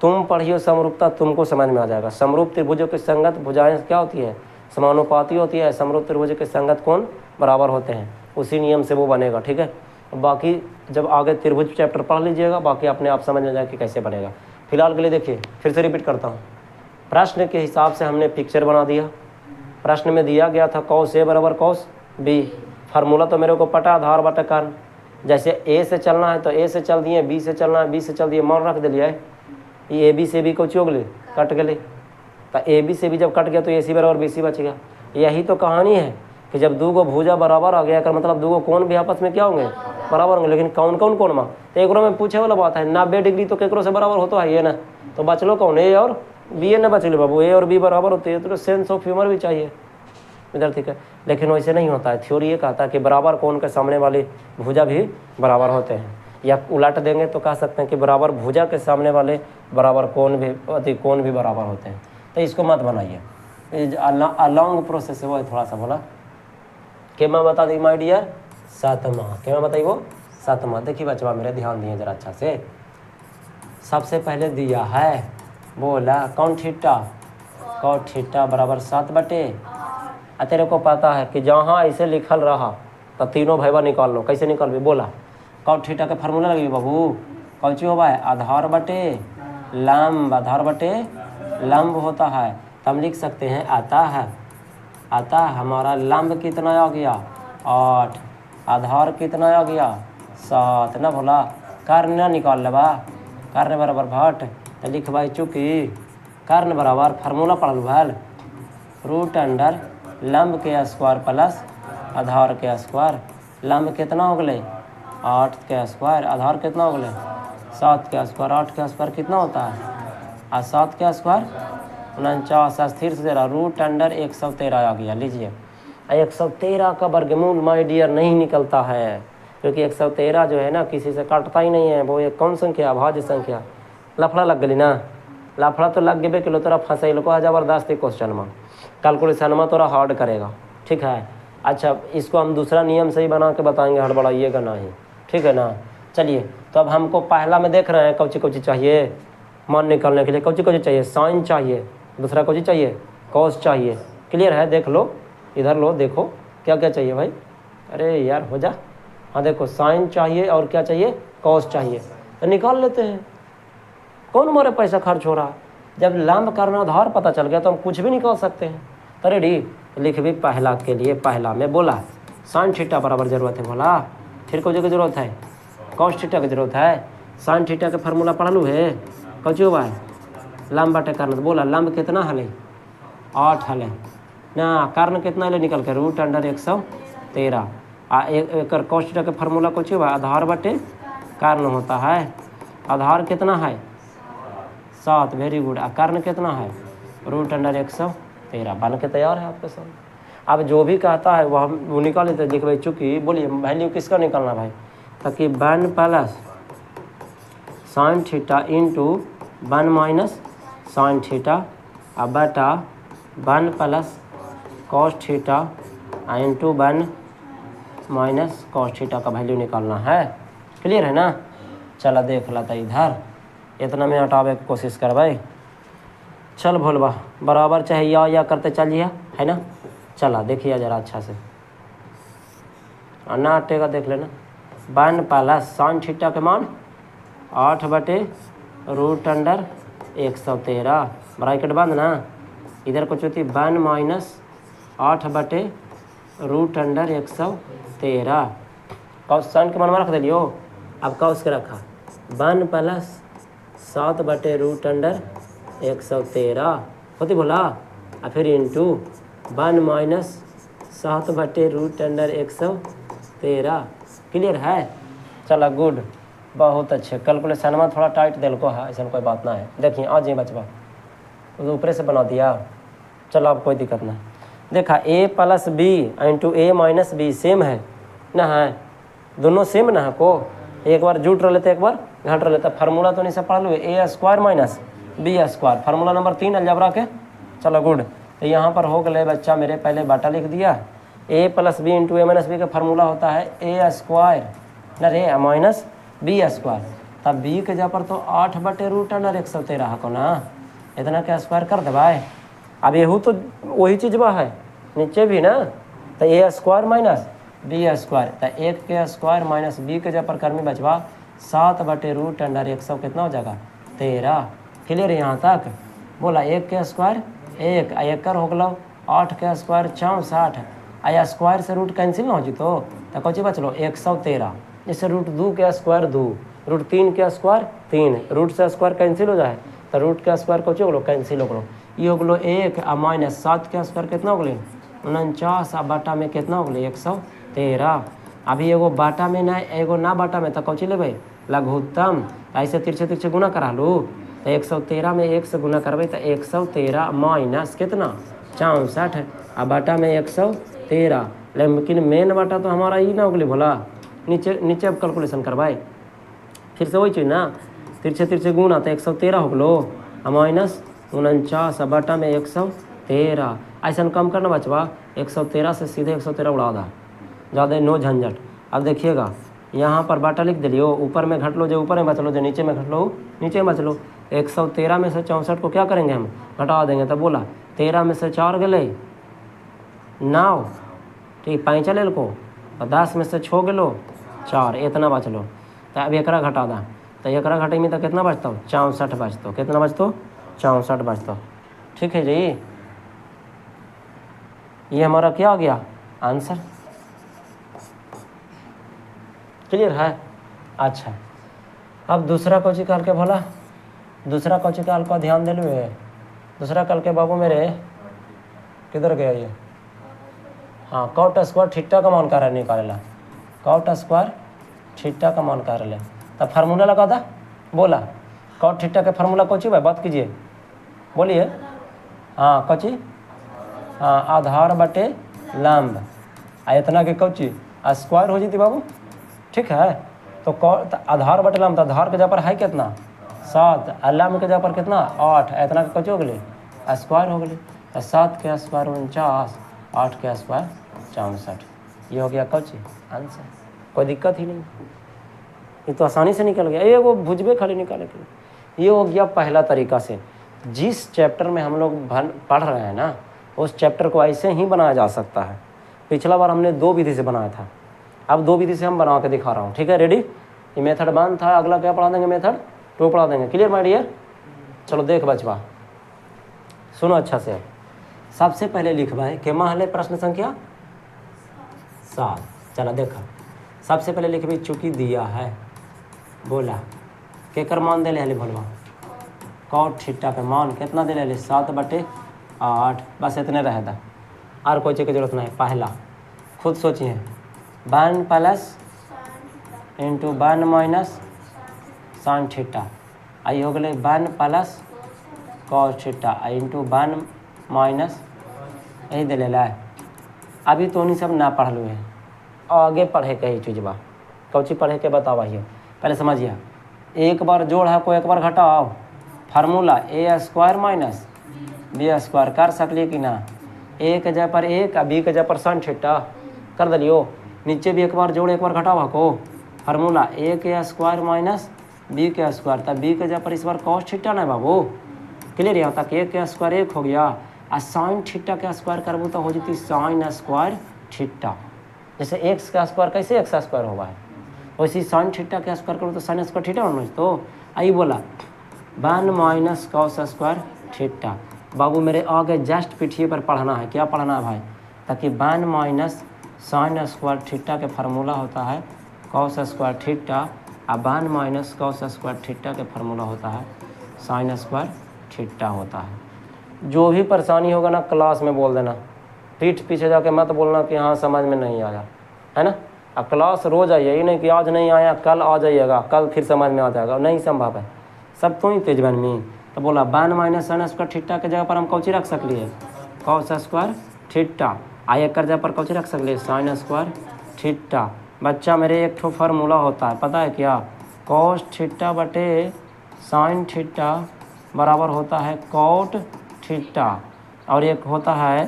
तुम पढ़ियो समरूपता, तुमको समझ में आ जाएगा। समरूप त्रिभुजों की संगत भुजाएं क्या होती है? समानुपाती होती है। समरूप त्रिभुज के संगत कोण बराबर होते हैं, उसी नियम से वो बनेगा। ठीक है, बाकी जब आगे त्रिभुज चैप्टर पढ़ लीजिएगा, बाकी अपने आप समझ में जाए कि कैसे बनेगा। फिलहाल के लिए देखिए, फिर से रिपीट करता हूँ। प्रश्न के हिसाब से हमने पिक्चर बना दिया। प्रश्न में दिया गया था cos A बराबर cos B। फार्मूला तो मेरे को पटा, आधार बटा कारण। जैसे A से चलना है तो A से चल दिए, B से चलना है B से चल दिए, मान रख दिया है। ये AB से भी कुछ हो गए, कट गए। तो AB से भी जब कट गया तो AC बराबर BC बच गया। यही तो कहानी है कि जब दो गो भुजा बराबर आ गया, कर मतलब दो गो कोण भी आपस में क्या होंगे? बराबर होंगे। लेकिन कौन कौन कोण में? तो एक में पूछे वाला बात है, 90 डिग्री तो केकरो से बराबर होता है ये ना, तो बचलो कौन? A और B ना बचले बाबू। A और B बराबर होते हैं तो सेंस ऑफ ह्यूमर भी चाहिए। विद्यार्थी का, लेकिन वैसे नहीं होता है। थ्योरी ये कहता है कि बराबर कोण के सामने वाले भुजा भी बराबर होते हैं, या उलट देंगे तो कह सकते हैं कि बराबर भुजा के सामने वाले बराबर कोण भी बराबर होते हैं। तो इसको मत बनाइए, लॉन्ग प्रोसेस है वो थोड़ा सा बोला। क्या मैं बता दी माय डियर? सातवां। क्या मैं बताई वो? सातवां। देखिए बच्चा मेरे ध्यान दिए जरा अच्छा से। सबसे पहले दिया है, बोला कौन थीटा? कॉट थीटा बराबर 7/। तेरे को पता है कि जहाँ ऐसे लिखल रहा तो तीनों भैया निकाल लो। कैसे निकाल भी? बोला कॉट थीटा का फार्मूला लगी बाबू, कौन सी होगा? आधार बटे लंब। आधार बटे लंब होता है, तो हम लिख सकते हैं आता हमारा लंब कितना आ गया? 8। आधार कितना आ गया? 7 ना बोला। कर्ण निकाल लेबा, कर्ण बराबर भट। तो लिख भाई चूँकि कर्ण बराबर फार्मूला पढ़ लो भल, रूट अंडर लंब के स्क्वायर प्लस आधार के स्क्वायर। लंब कितना हो गए? 8 के स्क्वायर। आधार कितना हो गए? 7 के स्क्वायर। 8 के स्क्वायर कितना होता है? 7 के स्क्वायर 49। स्थिर से जरा रूट अंडर 113 आ गया। लीजिए 113 का वर्गमूल माय डियर नहीं निकलता है, क्योंकि 113 जो है ना किसी से काटता ही नहीं है। वो एक कौन संख्या? भाज्य संख्या। लफड़ा लग गई ना? लफड़ा तो लग गए किलो तोरा फंसैल को जबरदस्ती क्वेश्चन में, कैलकुलेशन में तोरा हार्ड करेगा। ठीक है, अच्छा इसको हम दूसरा नियम से ही बना के बताएंगे, हड़बड़ाइएगा नहीं, ठीक है ना। चलिए तो अब हमको पहला में देख रहे हैं कौची चाहिए मान निकालने के लिए। कौची चाहिए? साइन चाहिए। दूसरा कौची चाहिए? कॉस चाहिए। क्लियर है? देख लो इधर, लो देखो क्या क्या चाहिए भाई। अरे यार हो जा। हाँ देखो साइन चाहिए और क्या चाहिए? कॉस चाहिए। तो निकाल लेते हैं, कौन हमारे पैसा खर्च हो रहा। जब लंब करना आधार पता चल गया तो हम कुछ भी निकाल सकते हैं। तो रेडी लिख भी पहला के लिए। पहला में बोला साइन थीटा बराबर जरूरत है, बोला फिर कोई जगह जरूरत है? कॉस थीटा की जरूरत है। साइन थीटा के फार्मूला पढ़ लू है, कौची हुआ है? लंब बटे कर्ण। तो बोला लंब कितना हले? 8 हले ना। कर्ण कितना ले निकल के? Root under 113। एक कॉस थीटा के फार्मूला कौची हुआ? आधार बटे कर्ण होता है। आधार कितना है? 7। Very good. कर्ण कितना है? Root under 113। बन के तैयार है आपके सामने। अब जो भी कहता है वो निकाल लेते। लिख भाई चूँकि बोलिए वैल्यू किसका निकालना भाई? ताकि 1 plus sine theta into 1 minus sine theta बटा 1 plus cos theta into 1 minus cos theta का वैल्यू निकालना है। क्लियर है ना? चला देख लाता इधर, इतना में हटावे की कोशिश कर भाई। चल भोलबा बराबर चाहे या करते चलिए, है ना। चला देखिए जरा अच्छा से, ना हटेगा देख लेना। 1 प्लस साइन थीटा के मान 8 बटे रूट अंडर 113 ब्रैकेट बंद ना। इधर कुछ होती 1 माइनस 8 बटे रूट अंडर 113। कौस साइन के मान में रख दिलियो। अब कौस के रखा 1 प्लस 7 बटे रूट अंडर 113 होती बोला, और फिर इंटू 1 माइनस 7 बटे रूट अंडर 113। क्लियर है? चला गुड, बहुत अच्छे। कैलकुलेशन में थोड़ा टाइट दिल को है, ऐसा कोई बात ना है। देखिए आज ही बचवा तो ऊपर से बना दिया। चलो अब कोई दिक्कत नहीं। देखा a plus B into A minus B same है ना, है दोनों सेम ना है। को एक बार जुट रह लेते एक बार घट रह लेता। फार्मूला तो नहीं से पढ़ लो, A square minus B square. Formula number 3 algebra के। चलो गुड। तो यहाँ पर हो गए बच्चा मेरे, पहले बाटा लिख दिया। a plus B into A minus B का फार्मूला होता है ए स्क्वायर ना रे माइनस बी स्क्वायर। तब बी के जगह पर तो 8 बटे रूट अंडर 113 को ना, इतना क्या स्क्वायर कर दे भाई। अब यहू तो वही चीज़ बा है नीचे भी ना। तो ए स्क्वायर माइनस बी स्क्वायर, तो 1 के स्क्वायर माइनस बी के जगह पर कर्मी बचवा 7 बटे रूट अंडर 100 कितना हो जाएगा? 13। क्लियर है यहाँ तक? बोला 1 के स्क्वायर 1 कर हो गलो, 8 के स्क्वायर 64। आ स्क्वायर से रूट कैंसिल ना हो जी तो कौची बचलो 113। जैसे रूट 2 के स्क्वायर 2, रूट 3 के स्क्वायर 3, रूट से स्क्वायर कैंसिल हो जाए तो रूट के स्क्वायर कौची हो गलो? कैंसिल हो गलो। ये हो गलो 1 आ माइनस 7 के स्क्वायर कितना हो गए? 49। आ बाटा में कितना हो गए? 113। अभी एगो बाटा में ना एगो ना बाटा में तो कौची लेबै? लघुत्तम। ऐसे तिरछे गुना करा लू तो 113 में 1 से गुना करबै तो 113 माइनस कितना? 64। अब बाटा में 113, लेकिन मेन बाटा तो हमारा ही ना होगले भोला। नीचे नीचे अब कैलकुलेशन करवाए फिर से वही चीज ना, तिरछे तिरछे गुण आता है 113 हो गलो माइनस 49 बाटा में 113। ऐसा कम करना बचवा 113 से सीधे 113 उड़ा दा, ज़्यादा नो झंझट। अब देखिएगा यहाँ पर बाटा लिख दिलियो, ऊपर में घट लो जो ऊपर में बच लो, जो नीचे में घट लो नीचे में बच लो। 113 में से 64 को क्या करेंगे हम, घटा देंगे। तब बोला 13 में से 4 गए 9, ठीक 5 ले को, और 10 में से 6 गलो 4, इतना बच लो। तो अब एकरा घटा दा, तो एकरा घटे में तो कितना बचता 64 बचता, कितना बचता 64 बचता। ठीक है जी, ये हमारा क्या आ गया आंसर, क्लियर है। अच्छा अब दूसरा कोची काल के भोला, दूसरा कोची काल का ध्यान दे लो। दूसरा काल के बाबू मेरे किधर गया ये, हाँ कॉट स्क्वायर थीटा का मान कर रहे निकालेला, कॉट स्क्वायर थीटा का मान कर ले। तब फार्मूला लगा था, बोला कॉट थीटा के फार्मूला कोची भाई बात कीजिए, बोलिए। हाँ कोची, हाँ आधार बटे लंब, इतना के कोची स्क्वायर हो जाती बाबू, ठीक है। तो आधार बटे लंब, तो आधार के जगह पर है कितना 7, लंब के जगह पर कितना 8, इतना के कोची हो गए स्क्वायर हो गए। 7 के स्क्वायर 49, 8 के स्क्वायर 64, ये हो गया कोची आंसर। कोई दिक्कत ही नहीं, ये तो आसानी से निकल गया, ये वो भुजबे खाली निकाले के। ये हो गया पहला तरीका से। जिस चैप्टर में हम लोग पढ़ रहे हैं ना, उस चैप्टर को ऐसे ही बनाया जा सकता है। पिछला बार हमने 2 विधि से बनाया था, अब 2 विधि से हम बना के दिखा रहा हूँ, ठीक है। रेडी, ये मेथड 1 था, अगला क्या पढ़ा देंगे मेथड 2 पढ़ा देंगे। क्लियर माय डियर, चलो देख बचवा सुनो अच्छा से। सबसे पहले लिखवाए के महले प्रश्न संख्या 7। चलो देखा, सबसे पहले लिखबी चूंकि दिया है, बोला के कर मान दे ले बोलवा, कॉट थीटा के मान कितना दे ले 7/8, बस इतने रह दा, और कोई चीज़ की जरूरत नहीं। पहला खुद सोचिए, 1 plus into 1 minus sine theta, आई हो गए 1 plus cos theta into 1 minus, यही दे ले। अभी तो नहीं सब ना पढ़ लो है, आगे पढ़े के ही चीज़ बा, कौची पढ़े के बतावा हियो, पहले समझिए। एक बार जोड़ है को एक बार घटाओ, फार्मूला ए स्क्वायर माइनस बी स्क्वायर कर सकलिए कि ना, ए के जगह पर 1 और बी के जगह पर साइन थीटा कर दिलियो। नीचे भी एक बार जोड़ एक बार घटाओ को, फार्मूला ए के स्क्वायर माइनस बी के स्क्वायर, तब बी के जगह पर इस बार कॉस थीटा ना बाबू, क्लियर यहाँ तक। ए के स्क्वायर 1 हो गया, और साइन थीटा के स्क्वायर करबू तो हो जाती साइन स्क्वायर थीटा। जैसे एक्स का स्क्वायर कैसे एक्स स्क्वायर हुआ है, वैसे साइन थीटा का स्क्वायर करो तो साइन स्क्वायर थीटा होना। तो आई बोला 1 माइनस कॉस स्क्वायर थीटा। बाबू मेरे आगे जस्ट पीठिए पर पढ़ना है, क्या पढ़ना है भाई, ताकि 1 माइनस साइन स्क्वायर थीटा के फार्मूला होता है कॉस स्क्वायर थीटा, और 1 माइनस कॉस स्क्वायर थीटा के फार्मूला होता है साइन स्क्वायर थीटा होता है। जो भी परेशानी होगा ना क्लास में बोल देना, पीठ पीछे जाके मत बोलना कि हाँ समझ में नहीं आया, है ना। अब क्लास रोज आइए, ये नहीं कि आज नहीं आया कल आ जाइएगा, कल फिर समझ में आ जाएगा, नहीं संभव है। सब तो ही तेज बनमी। तो बोला 1 माइनस साइन स्क्वायर थीटा के जगह पर हम कौची रख सकलिए कॉस स्क्वायर थीटा, आई एक जगह पर कौची रख सकलिए साइन स्क्वायर थीटा। बच्चा मेरे एक ठो फार्मूला होता है, पता है क्या, कॉस थीटा बटे साइन थीटा बराबर होता है कॉट थीटा, और एक होता है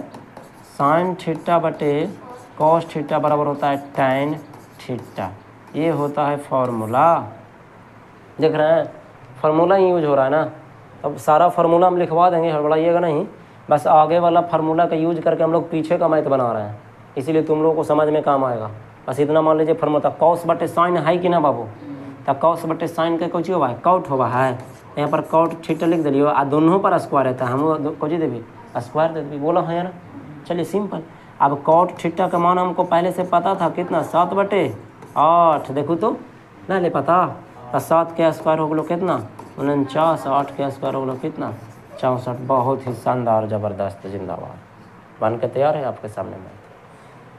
साइन थीटा बटे कॉस थीटा बराबर होता है टैन थीटा। ये होता है फार्मूला, देख रहे हैं फार्मूला ही यूज हो रहा है ना। अब सारा फार्मूला हम लिखवा देंगे, हड़बड़ाइएगा नहीं, बस आगे वाला फार्मूला का यूज करके हम लोग पीछे का मैथ बना रहे हैं, इसीलिए तुम लोगों को समझ में काम आएगा। बस इतना मान लीजिए फार्मूला कॉस बटे साइन है कि ना बाबू, तो कॉस बटे साइन का कुछ होगा कॉट होगा है, यहाँ पर कॉट थीटा लिख दिलियो, आ दोनों पर स्क्वायर रहता है, हम कुछ देवी स्क्वायर दे देवी, बोला है यार। चलिए सिंपल, अब कॉट थीटा का मान हमको पहले से पता था कितना 7/8, देखो तो ना ले पता, तो 7 के स्क्वायर हो गलो कितना 49, 8 के स्क्वायर हो गलो कितना 64। बहुत ही शानदार ज़बरदस्त जिंदाबाद बन के तैयार है आपके सामने में।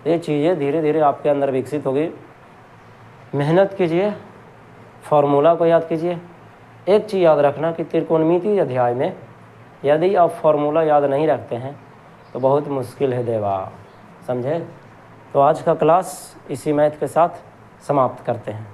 ये चीज़ें धीरे धीरे आपके अंदर विकसित होगी, मेहनत कीजिए, फार्मूला को याद कीजिए। एक चीज़ याद रखना कि त्रिकोणमिति अध्याय में यदि आप फार्मूला याद नहीं रखते हैं तो बहुत मुश्किल है देवा, समझे। तो आज का क्लास इसी मैथ के साथ समाप्त करते हैं।